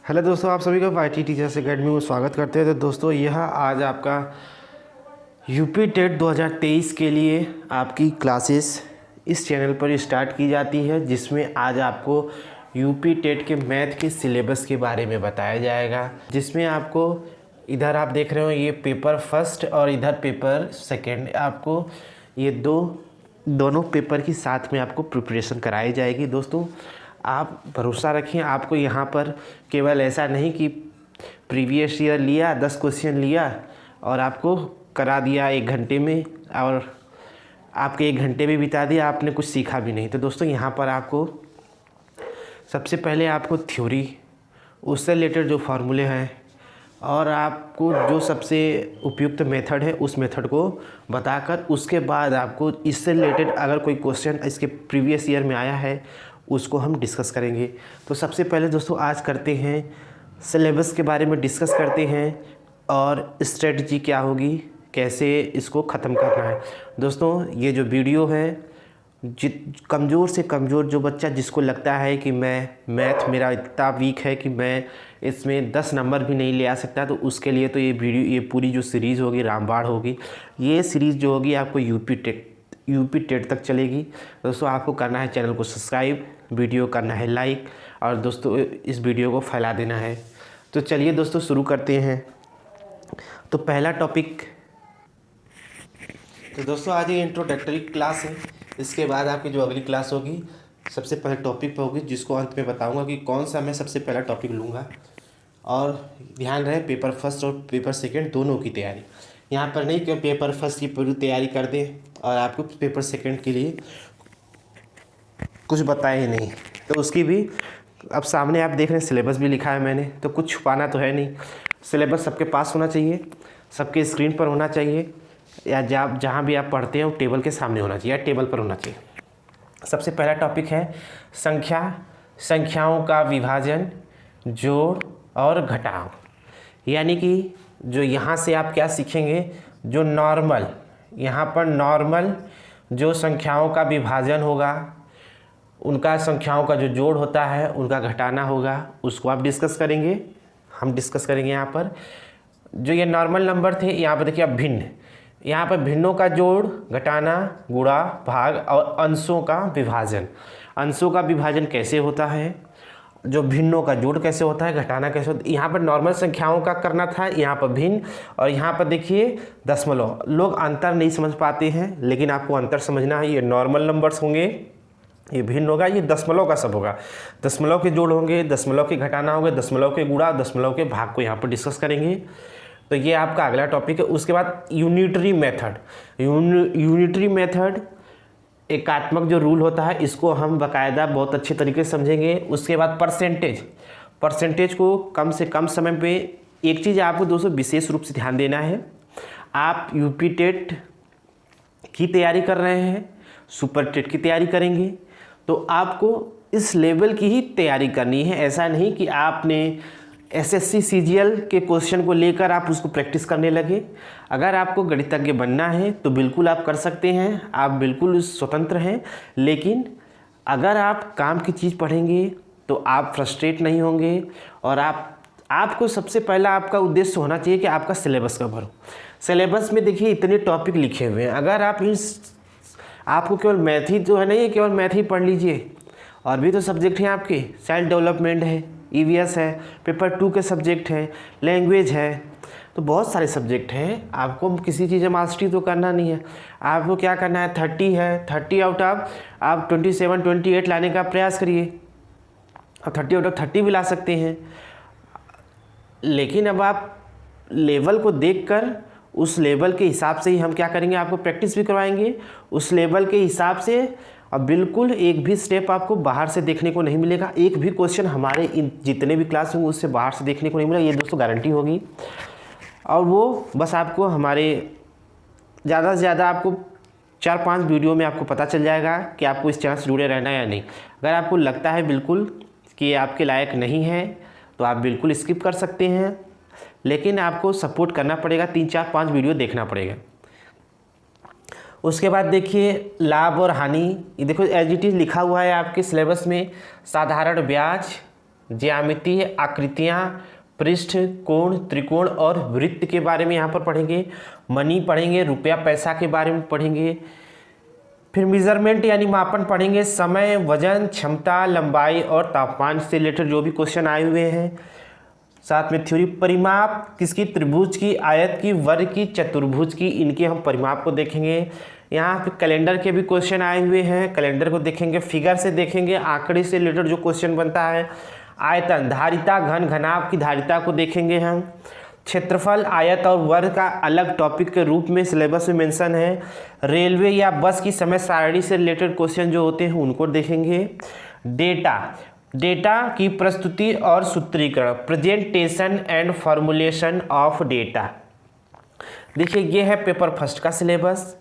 Hello दोस्तों, आप सभी का IT टीचर्स अकेडमी में स्वागत करते हैं। तो दोस्तों यह आज आपका यूपी टेट 2023 के लिए आपकी क्लासेस इस चैनल पर स्टार्ट की जाती है, जिसमें आज आपको यूपी टेट के मैथ के सिलेबस के बारे में बताया जाएगा। जिसमें आपको इधर आप देख रहे हो ये पेपर फर्स्ट और इधर पेपर सेकेंड, आपको ये दोनों पेपर की साथ में आपको प्रिपरेशन कराई जाएगी। दोस्तों आप भरोसा रखें, आपको यहाँ पर केवल ऐसा नहीं कि प्रीवियस ईयर लिया 10 क्वेश्चन लिया और आपको करा दिया 1 घंटे में, और आपके 1 घंटे में बिता दिया, आपने कुछ सीखा भी नहीं। तो दोस्तों यहाँ पर आपको सबसे पहले आपको थ्योरी, उससे रिलेटेड जो फार्मूले हैं और आपको जो सबसे उपयुक्त मेथड है उस मेथड को बताकर, उसके बाद आपको इससे रिलेटेड अगर कोई क्वेश्चन इसके प्रीवियस ईयर में आया है उसको हम डिस्कस करेंगे। तो सबसे पहले दोस्तों आज करते हैं सिलेबस के बारे में डिस्कस करते हैं और स्ट्रेटजी क्या होगी, कैसे इसको ख़त्म करना है। दोस्तों ये जो वीडियो है, कमज़ोर से कमज़ोर जो बच्चा जिसको लगता है कि मैथ मेरा इतना वीक है कि मैं इसमें 10 नंबर भी नहीं ले आ सकता, तो उसके लिए तो ये पूरी जो सीरीज़ होगी रामबाण होगी। ये सीरीज़ जो होगी आपको यूपी टेट तक चलेगी। दोस्तों आपको करना है चैनल को सब्सक्राइब, वीडियो करना है लाइक, और दोस्तों इस वीडियो को फैला देना है। तो चलिए दोस्तों शुरू करते हैं। तो पहला टॉपिक, तो दोस्तों आज ये इंट्रोडक्टरी क्लास है। इसके बाद आपकी जो अगली क्लास होगी सबसे पहले टॉपिक पर होगी, जिसको अंत में बताऊंगा कि कौन सा मैं सबसे पहला टॉपिक लूँगा। और ध्यान रहे पेपर फर्स्ट और पेपर सेकंड दोनों की तैयारी, यहाँ पर नहीं कि पेपर फर्स्ट की पूरी तैयारी कर दें और आपको पेपर सेकंड के लिए कुछ बताए ही नहीं। तो उसकी भी अब सामने आप देख रहे हैं सिलेबस भी लिखा है मैंने, तो कुछ छुपाना तो है नहीं। सिलेबस सबके पास होना चाहिए, सबके स्क्रीन पर होना चाहिए, या जहाँ भी आप पढ़ते हैं वो टेबल के सामने होना चाहिए या टेबल पर होना चाहिए। सबसे पहला टॉपिक है संख्याओं का विभाजन, जोड़ और घटाव। यानी कि जो यहाँ से आप क्या सीखेंगे, जो नॉर्मल, यहाँ पर नॉर्मल जो संख्याओं का विभाजन होगा, उनका संख्याओं का जो जोड़ होता है उनका घटाना होगा, उसको आप डिस्कस करेंगे। हम डिस्कस करेंगे यहाँ पर जो ये नॉर्मल नंबर थे, यहाँ पर देखिए अब भिन्न, यहाँ पर भिन्नों का जोड़, घटाना, गुणा, भाग और अंशों का विभाजन। अंशों का विभाजन कैसे होता है, जो भिन्नों का जोड़ कैसे होता है, घटाना कैसे होता है। यहाँ पर नॉर्मल संख्याओं का करना था, यहाँ पर भिन्न, और यहाँ पर देखिए दशमलव। लोग अंतर नहीं समझ पाते हैं, लेकिन आपको अंतर समझना है। ये नॉर्मल नंबर्स होंगे, ये भिन्न होगा, ये दशमलव का सब होगा। दशमलव के जोड़ होंगे, दशमलव के घटाना होंगे, दशमलव के गुणा, दशमलव के भाग को यहाँ पर डिस्कस करेंगे। तो ये आपका अगला टॉपिक है। उसके बाद यूनिटरी मेथड। यूनिटरी मेथड एकात्मक जो रूल होता है, इसको हम बाकायदा बहुत अच्छे तरीके से समझेंगे। उसके बाद परसेंटेज को कम से कम समय पे, एक चीज़ आपको दोस्तों विशेष रूप से ध्यान देना है, आप यूपी टेट की तैयारी कर रहे हैं, सुपर टेट की तैयारी करेंगे, तो आपको इस लेवल की ही तैयारी करनी है। ऐसा नहीं कि आपने एसएससी सीजीएल के क्वेश्चन को लेकर आप उसको प्रैक्टिस करने लगे। अगर आपको गणितज्ञ बनना है तो बिल्कुल आप कर सकते हैं, आप बिल्कुल स्वतंत्र हैं। लेकिन अगर आप काम की चीज़ पढ़ेंगे तो आप फ्रस्ट्रेट नहीं होंगे, और आपको सबसे पहला आपका उद्देश्य होना चाहिए कि आपका सिलेबस कवर हो। सिलेबस में देखिए इतने टॉपिक लिखे हुए हैं, अगर आप आपको केवल मैथ ही जो है नहीं, केवल मैथ ही पढ़ लीजिए, और भी तो सब्जेक्ट हैं आपके, चाइल्ड डेवलपमेंट है, ईवीएस है, पेपर 2 के सब्जेक्ट हैं, लैंग्वेज है, तो बहुत सारे सब्जेक्ट हैं। आपको किसी चीज़ में मास्टरी तो करना नहीं है, आपको क्या करना है, 30 है, 30 आउट ऑफ आप 27 28 लाने का प्रयास करिए। अब 30 आउट ऑफ 30 भी ला सकते हैं, लेकिन अब आप लेवल को देखकर उस लेवल के हिसाब से ही हम क्या करेंगे, आपको प्रैक्टिस भी करवाएंगे उस लेवल के हिसाब से। अब बिल्कुल एक भी स्टेप आपको बाहर से देखने को नहीं मिलेगा, एक भी क्वेश्चन हमारे इन जितने भी क्लास होंगे उससे बाहर से देखने को नहीं मिलेगा, ये दोस्तों गारंटी होगी। और वो बस आपको हमारे ज़्यादा से ज़्यादा आपको 4-5 वीडियो में आपको पता चल जाएगा कि आपको इस चैनल से जुड़े रहना है या नहीं। अगर आपको लगता है बिल्कुल कि ये आपके लायक नहीं है तो आप बिल्कुल स्किप कर सकते हैं, लेकिन आपको सपोर्ट करना पड़ेगा, 3-4-5 वीडियो देखना पड़ेगा। उसके बाद देखिए लाभ और हानि, ये देखो एज इट इज़ लिखा हुआ है आपके सिलेबस में। साधारण ब्याज, ज्यामितीय आकृतियाँ, पृष्ठ, कोण, त्रिकोण और वृत्त के बारे में यहाँ पर पढ़ेंगे। मनी पढ़ेंगे, रुपया पैसा के बारे में पढ़ेंगे। फिर मेजरमेंट यानी मापन पढ़ेंगे, समय, वजन, क्षमता, लंबाई और तापमान से रिलेटेड जो भी क्वेश्चन आए हुए हैं। साथ में थ्योरी, परिमाप किसकी, त्रिभुज की, आयत की, वर्ग की, चतुर्भुज की, इनके हम परिमाप को देखेंगे। यहाँ पे कैलेंडर के भी क्वेश्चन आए हुए हैं, कैलेंडर को देखेंगे। फिगर से देखेंगे, आंकड़े से रिलेटेड जो क्वेश्चन बनता है। आयतन, धारिता, घन, घनाभ की धारिता को देखेंगे हम। क्षेत्रफल, आयत और वर्ग का अलग टॉपिक के रूप में सिलेबस में मेंशन है। रेलवे या बस की समय सारणी से रिलेटेड क्वेश्चन जो होते हैं उनको देखेंगे। डेटा की प्रस्तुति और सूत्रीकरण, presentation and formulation of data. देखिए ये है पेपर फर्स्ट का सिलेबस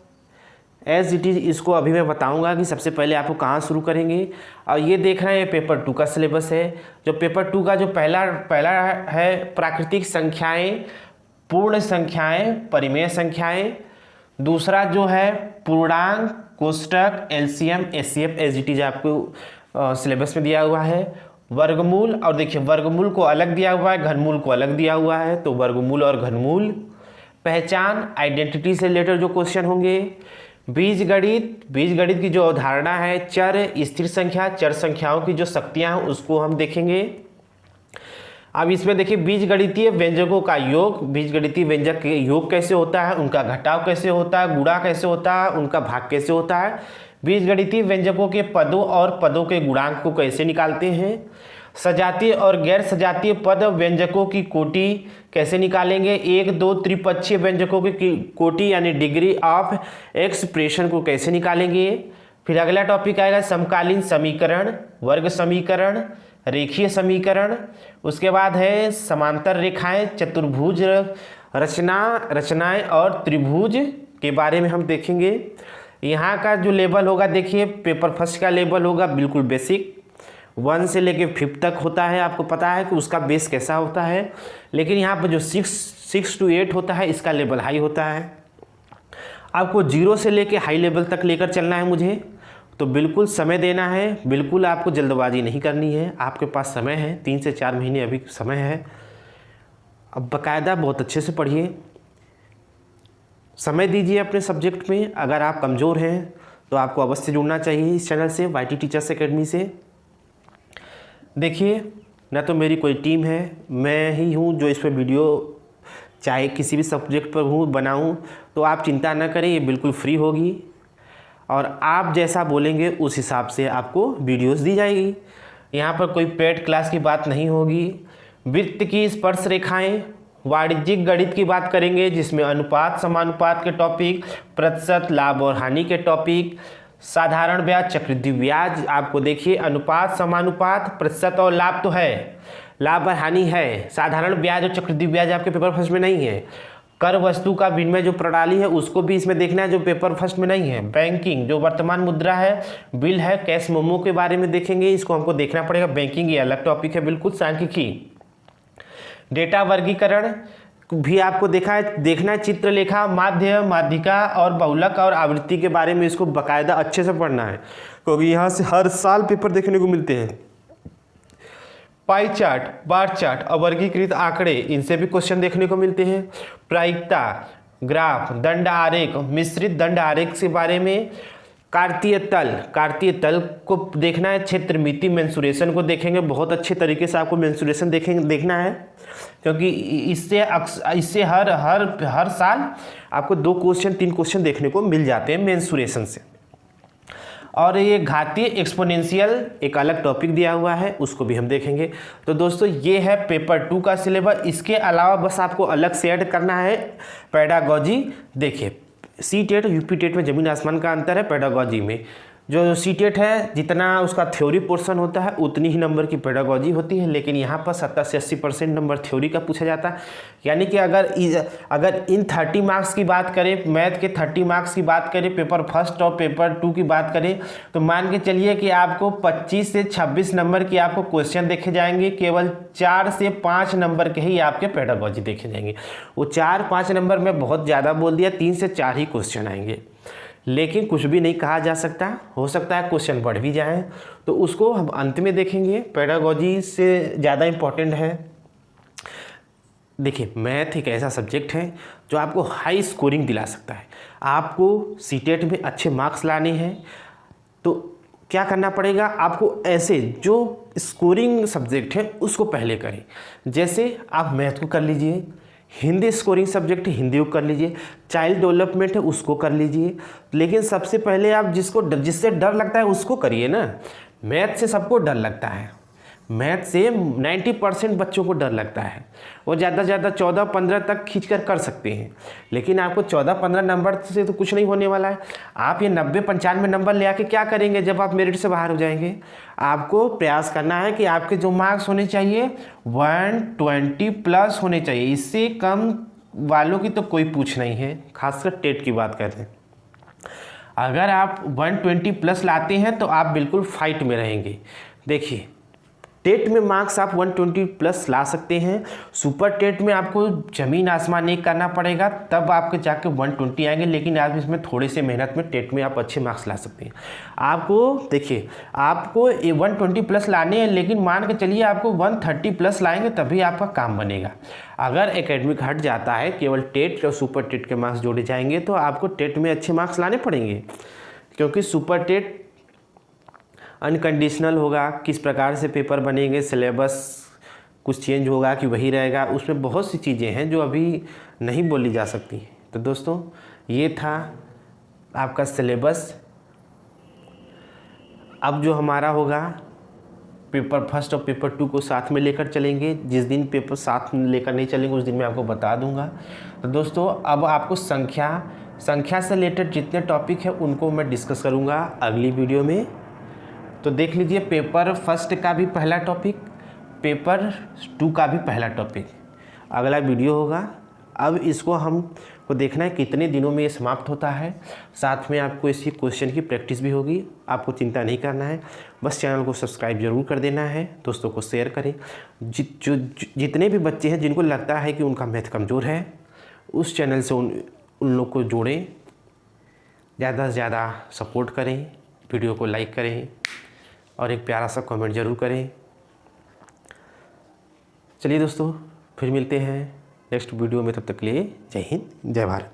एज इट इज़। इसको अभी मैं बताऊंगा कि सबसे पहले आपको कहाँ शुरू करेंगे। और ये देख रहे हैं, ये पेपर 2 का सिलेबस है। जो पेपर 2 का जो पहला है प्राकृतिक संख्याएं, पूर्ण संख्याएं, परिमेय संख्याएं। दूसरा जो है पूर्णांक, कोष्टक, LCM, HCF as it is आपको सिलेबस में दिया हुआ है। वर्गमूल, और देखिए वर्गमूल को अलग दिया हुआ है, घनमूल को अलग दिया हुआ है, तो वर्गमूल और घनमूल। पहचान, आइडेंटिटी से रिलेटेड जो क्वेश्चन होंगे। बीजगणित की जो अवधारणा है, चर, स्थिर संख्या, चर संख्याओं की जो शक्तियां हैं उसको हम देखेंगे। अब इसमें देखिए बीजगणितीय व्यंजकों का योग, बीजगणितीय व्यंजक के योग कैसे होता है, उनका घटाव कैसे होता है, गुणा कैसे होता है, उनका भाग कैसे होता है। बीजगणितीय व्यंजकों के पदों और पदों के गुणांक को कैसे निकालते हैं। सजातीय और गैर सजातीय पद व्यंजकों की कोटि कैसे निकालेंगे। 1, 2 त्रिपक्षीय व्यंजकों की कोटि यानी डिग्री ऑफ एक्सप्रेशन को कैसे निकालेंगे। फिर अगला टॉपिक आएगा समकालीन समीकरण, वर्ग समीकरण, रेखीय समीकरण। उसके बाद है समांतर रेखाएं, चतुर्भुज रचनाएं और त्रिभुज के बारे में हम देखेंगे। यहाँ का जो लेवल होगा, देखिए पेपर फर्स्ट का लेवल होगा बिल्कुल बेसिक, 1 से लेके 5 तक होता है। आपको पता है कि उसका बेस कैसा होता है। लेकिन यहाँ पर जो 6 to 8 होता है, इसका लेवल हाई होता है। आपको 0 से लेके हाई लेवल तक लेकर चलना है मुझे, तो बिल्कुल समय देना है, बिल्कुल आपको जल्दबाजी नहीं करनी है। आपके पास समय है, 3 से 4 महीने अभी समय है। अब बाकायदा बहुत अच्छे से पढ़िए, समय दीजिए अपने सब्जेक्ट में। अगर आप कमज़ोर हैं तो आपको अवश्य जुड़ना चाहिए इस चैनल से, YT टीचर्स एकेडमी से। देखिए, ना तो मेरी कोई टीम है, मैं ही हूँ जो इस पर वीडियो चाहे किसी भी सब्जेक्ट पर हूँ बनाऊँ, तो आप चिंता ना करें, ये बिल्कुल फ्री होगी और आप जैसा बोलेंगे उस हिसाब से आपको वीडियोस दी जाएगी। यहाँ पर कोई पेड क्लास की बात नहीं होगी। वृत्त की स्पर्श रेखाएं, वाणिज्यिक गणित की बात करेंगे जिसमें अनुपात समानुपात के टॉपिक, प्रतिशत, लाभ और हानि के टॉपिक, साधारण ब्याज, चक्रवृद्धि ब्याज। आपको देखिए अनुपात समानुपात, प्रतिशत और लाभ तो है, लाभ और हानि है। साधारण ब्याज और चक्रवृद्धि ब्याज आपके पेपर फर्स्ट में नहीं है। कर वस्तु का विनिमय जो प्रणाली है उसको भी इसमें देखना है, जो पेपर फर्स्ट में नहीं है। बैंकिंग, जो वर्तमान मुद्रा है, बिल है, कैश मेमो के बारे में देखेंगे, इसको हमको देखना पड़ेगा। बैंकिंग ये अलग टॉपिक है बिल्कुल, सांख्यिकी। डेटा वर्गीकरण भी आपको देखना है। चित्रलेखा, माध्य, माध्यिका और बहुलक और आवृत्ति के बारे में इसको बाकायदा अच्छे से पढ़ना है, क्योंकि यहाँ से हर साल पेपर देखने को मिलते हैं। पाई चार्ट, बार चार्ट और वर्गीकृत आंकड़े, इनसे भी क्वेश्चन देखने को मिलते हैं। प्रायिकता, ग्राफ, दंड आरेख, मिश्रित दंड आरेख के बारे में। कार्तीय तल को देखना है। क्षेत्रमिति मेंसुरेशन को देखेंगे, बहुत अच्छे तरीके से आपको मेंसुरेशन देखना है, क्योंकि इससे हर साल आपको 2 क्वेश्चन 3 क्वेश्चन देखने को मिल जाते हैं मेंसुरेशन से। और ये घातीय एक्सपोनेंशियल एक अलग टॉपिक दिया हुआ है, उसको भी हम देखेंगे। तो दोस्तों ये है पेपर 2 का सिलेबस। इसके अलावा बस आपको अलग से ऐड करना है पेडागॉजी। देखिए सी-टेट यूपी-टेट में ज़मीन आसमान का अंतर है। पेडागॉजी में जो सी-टेट है, जितना उसका थ्योरी पोर्शन होता है उतनी ही नंबर की पेडागॉजी होती है, लेकिन यहाँ पर 70 से 80% नंबर थ्योरी का पूछा जाता है। यानी कि अगर इन 30 मार्क्स की बात करें, मैथ के 30 मार्क्स की बात करें, पेपर फर्स्ट और पेपर 2 की बात करें, तो मान के चलिए कि आपको 25 से 26 नंबर की आपको क्वेश्चन देखे जाएंगे। केवल 4 से 5 नंबर के ही आपके पेडागॉजी देखे जाएंगे। वो 4-5 नंबर में बहुत ज़्यादा बोल दिया, 3 से 4 ही क्वेश्चन आएंगे। लेकिन कुछ भी नहीं कहा जा सकता, हो सकता है क्वेश्चन बढ़ भी जाए, तो उसको हम अंत में देखेंगे। पेडागोजी से ज़्यादा इम्पोर्टेंट है। देखिए, मैथ एक ऐसा सब्जेक्ट है जो आपको हाई स्कोरिंग दिला सकता है। आपको सीटेट में अच्छे मार्क्स लाने हैं तो क्या करना पड़ेगा आपको, ऐसे जो स्कोरिंग सब्जेक्ट है उसको पहले करें। जैसे आप मैथ को कर लीजिए, हिंदी स्कोरिंग सब्जेक्ट है हिंदी को कर लीजिए, चाइल्ड डेवलपमेंट है उसको कर लीजिए, लेकिन सबसे पहले आप जिससे डर लगता है उसको करिए ना। मैथ से सबको डर लगता है, मैथ से 90% बच्चों को डर लगता है। वो ज़्यादा से ज़्यादा 14-15 तक खींच कर सकते हैं, लेकिन आपको 14-15 नंबर से तो कुछ नहीं होने वाला है। आप ये 90-95 नंबर ले आके क्या करेंगे जब आप मेरिट से बाहर हो जाएंगे। आपको प्रयास करना है कि आपके जो मार्क्स होने चाहिए 120+ होने चाहिए, इससे कम वालों की तो कोई पूछ नहीं है, खासकर टेट की बात करें। अगर आप 120+ लाते हैं तो आप बिल्कुल फाइट में रहेंगे। देखिए, टेट में मार्क्स आप 120+ ला सकते हैं, सुपर टेट में आपको ज़मीन आसमान एक करना पड़ेगा, तब आपके जाके 120 आएंगे। लेकिन आप इसमें थोड़े से मेहनत में टेट में आप अच्छे मार्क्स ला सकते हैं। आपको देखिए, आपको 120+ लाने हैं, लेकिन मान के चलिए आपको 130+ लाएंगे तभी आपका काम बनेगा। अगर एकेडमिक हट जाता है, केवल टेट और सुपर टेट के मार्क्स जोड़े जाएंगे, तो आपको टेट में अच्छे मार्क्स लाने पड़ेंगे, क्योंकि सुपर टेट अनकंडीशनल होगा। किस प्रकार से पेपर बनेंगे, सिलेबस कुछ चेंज होगा कि वही रहेगा, उसमें बहुत सी चीज़ें हैं जो अभी नहीं बोली जा सकती। तो दोस्तों, ये था आपका सिलेबस। अब जो हमारा होगा, पेपर फर्स्ट और पेपर 2 को साथ में लेकर चलेंगे। जिस दिन पेपर साथ में लेकर नहीं चलेंगे उस दिन मैं आपको बता दूंगा। तो दोस्तों, अब आपको संख्या से रिलेटेड जितने टॉपिक हैं उनको मैं डिस्कस करूँगा अगली वीडियो में। तो देख लीजिए, पेपर फर्स्ट का भी पहला टॉपिक, पेपर 2 का भी पहला टॉपिक अगला वीडियो होगा। अब इसको हमको देखना है कितने दिनों में ये समाप्त होता है। साथ में आपको इसी क्वेश्चन की प्रैक्टिस भी होगी। आपको चिंता नहीं करना है, बस चैनल को सब्सक्राइब जरूर कर देना है, दोस्तों को शेयर करें। जितने भी बच्चे हैं जिनको लगता है कि उनका मैथ कमज़ोर है, उस चैनल से उन लोग को जोड़ें, ज़्यादा से ज़्यादा सपोर्ट करें, वीडियो को लाइक करें और एक प्यारा सा कमेंट ज़रूर करें। चलिए दोस्तों, फिर मिलते हैं नेक्स्ट वीडियो में। तब तक के लिए जय हिंद, जय भारत।